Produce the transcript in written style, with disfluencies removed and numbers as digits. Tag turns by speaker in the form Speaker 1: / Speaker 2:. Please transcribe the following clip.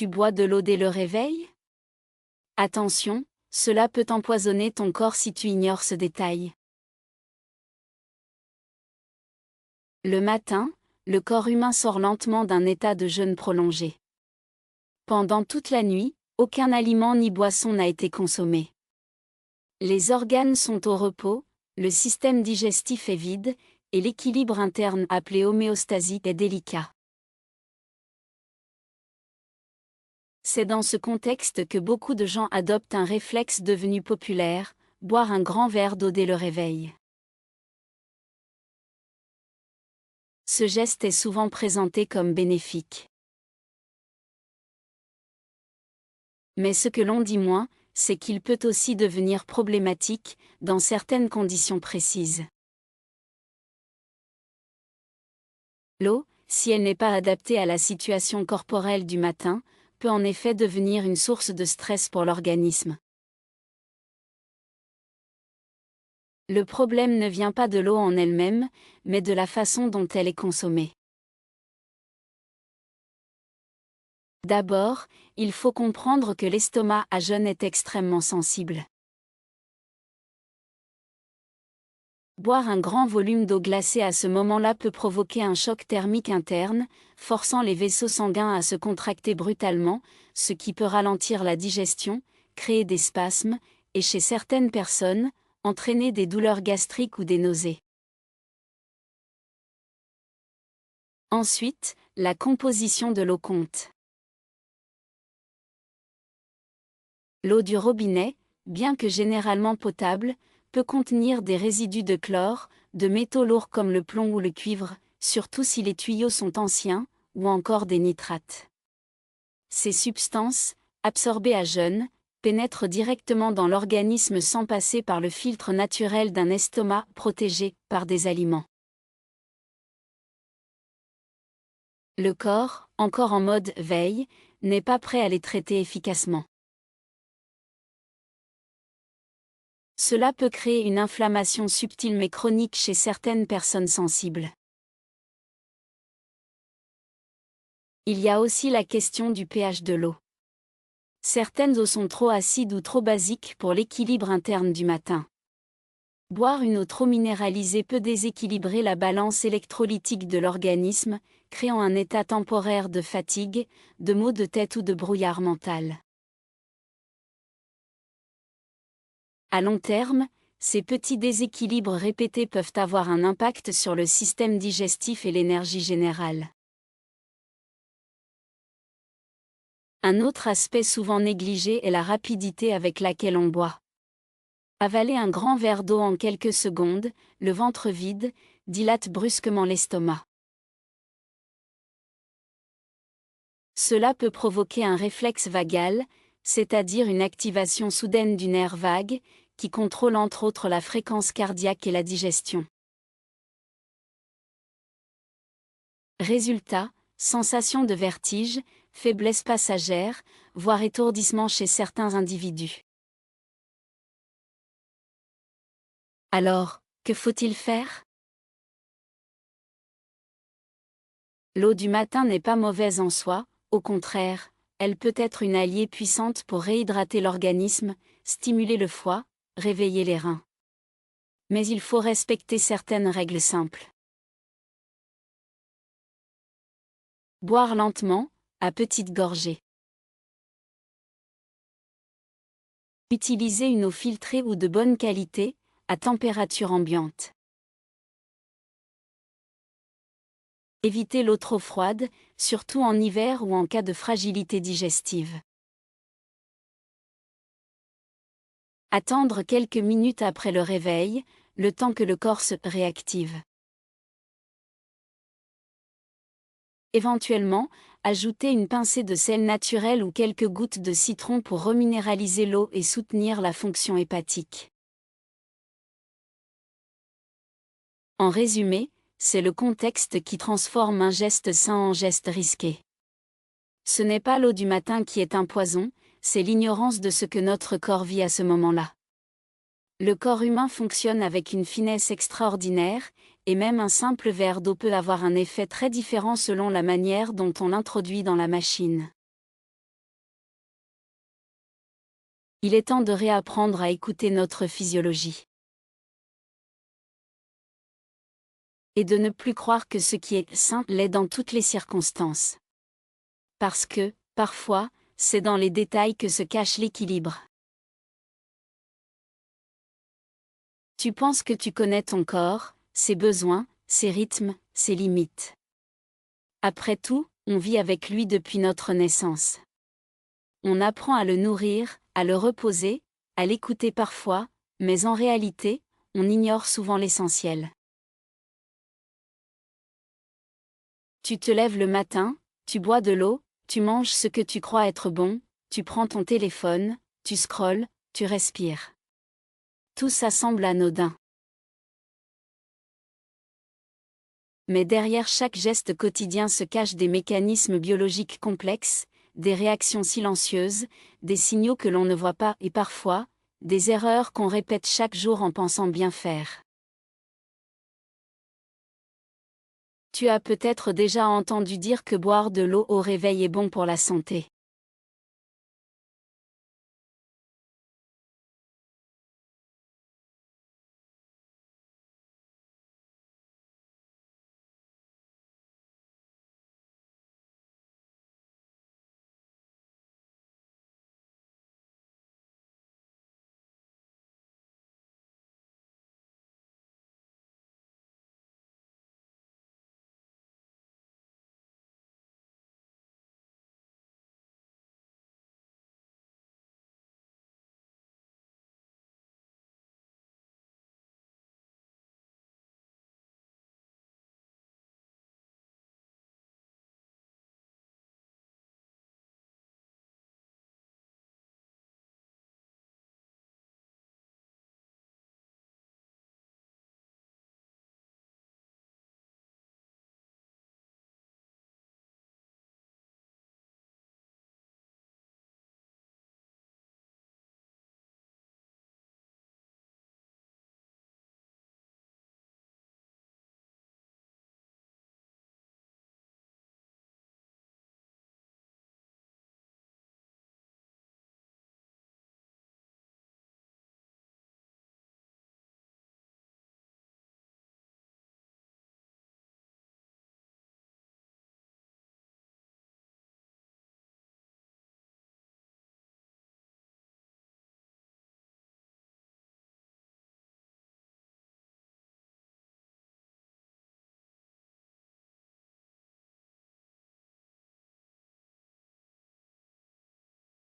Speaker 1: tu bois de l'eau dès le réveil? Attention, cela peut empoisonner ton corps si tu ignores ce détail. Le matin, le corps humain sort lentement d'un état de jeûne prolongé. Pendant toute la nuit, aucun aliment ni boisson n'a été consommé. Les organes sont au repos, le système digestif est vide, et l'équilibre interne appelé homéostasie est délicat. C'est dans ce contexte que beaucoup de gens adoptent un réflexe devenu populaire, boire un grand verre d'eau dès le réveil. Ce geste est souvent présenté comme bénéfique. Mais ce que l'on dit moins, c'est qu'il peut aussi devenir problématique, dans certaines conditions précises. L'eau, si elle n'est pas adaptée à la situation corporelle du matin, peut en effet devenir une source de stress pour l'organisme. Le problème ne vient pas de l'eau en elle-même, mais de la façon dont elle est consommée. D'abord, il faut comprendre que l'estomac à jeûne est extrêmement sensible. Boire un grand volume d'eau glacée à ce moment-là peut provoquer un choc thermique interne, forçant les vaisseaux sanguins à se contracter brutalement, ce qui peut ralentir la digestion, créer des spasmes, et chez certaines personnes, entraîner des douleurs gastriques ou des nausées. Ensuite, la composition de l'eau compte. L'eau du robinet, bien que généralement potable, peut contenir des résidus de chlore, de métaux lourds comme le plomb ou le cuivre, surtout si les tuyaux sont anciens, ou encore des nitrates. Ces substances, absorbées à jeûne, pénètrent directement dans l'organisme sans passer par le filtre naturel d'un estomac protégé par des aliments. Le corps, encore en mode veille, n'est pas prêt à les traiter efficacement. Cela peut créer une inflammation subtile mais chronique chez certaines personnes sensibles. Il y a aussi la question du pH de l'eau. Certaines eaux sont trop acides ou trop basiques pour l'équilibre interne du matin. Boire une eau trop minéralisée peut déséquilibrer la balance électrolytique de l'organisme, créant un état temporaire de fatigue, de maux de tête ou de brouillard mental. À long terme, ces petits déséquilibres répétés peuvent avoir un impact sur le système digestif et l'énergie générale. Un autre aspect souvent négligé est la rapidité avec laquelle on boit. Avaler un grand verre d'eau en quelques secondes, le ventre vide, dilate brusquement l'estomac. Cela peut provoquer un réflexe vagal, c'est-à-dire une activation soudaine du nerf vague, qui contrôle entre autres la fréquence cardiaque et la digestion. Résultat, sensation de vertige, faiblesse passagère, voire étourdissement chez certains individus. Alors, que faut-il faire? L'eau du matin n'est pas mauvaise en soi, au contraire, elle peut être une alliée puissante pour réhydrater l'organisme, stimuler le foie, réveiller les reins. Mais il faut respecter certaines règles simples. Boire lentement, à petites gorgées. Utiliser une eau filtrée ou de bonne qualité, à température ambiante. Éviter l'eau trop froide, surtout en hiver ou en cas de fragilité digestive. Attendre quelques minutes après le réveil, le temps que le corps se réactive. Éventuellement, ajouter une pincée de sel naturel ou quelques gouttes de citron pour reminéraliser l'eau et soutenir la fonction hépatique. En résumé, c'est le contexte qui transforme un geste sain en geste risqué. Ce n'est pas l'eau du matin qui est un poison, c'est l'ignorance de ce que notre corps vit à ce moment-là. Le corps humain fonctionne avec une finesse extraordinaire, et même un simple verre d'eau peut avoir un effet très différent selon la manière dont on l'introduit dans la machine. Il est temps de réapprendre à écouter notre physiologie. Et de ne plus croire que ce qui est sain l'est dans toutes les circonstances. Parce que, parfois, c'est dans les détails que se cache l'équilibre. Tu penses que tu connais ton corps, ses besoins, ses rythmes, ses limites. Après tout, on vit avec lui depuis notre naissance. On apprend à le nourrir, à le reposer, à l'écouter parfois, mais en réalité, on ignore souvent l'essentiel. Tu te lèves le matin, tu bois de l'eau, tu manges ce que tu crois être bon, tu prends ton téléphone, tu scrolles, tu respires. Tout ça semble anodin. Mais derrière chaque geste quotidien se cachent des mécanismes biologiques complexes, des réactions silencieuses, des signaux que l'on ne voit pas et parfois, des erreurs qu'on répète chaque jour en pensant bien faire. Tu as peut-être déjà entendu dire que boire de l'eau au réveil est bon pour la santé.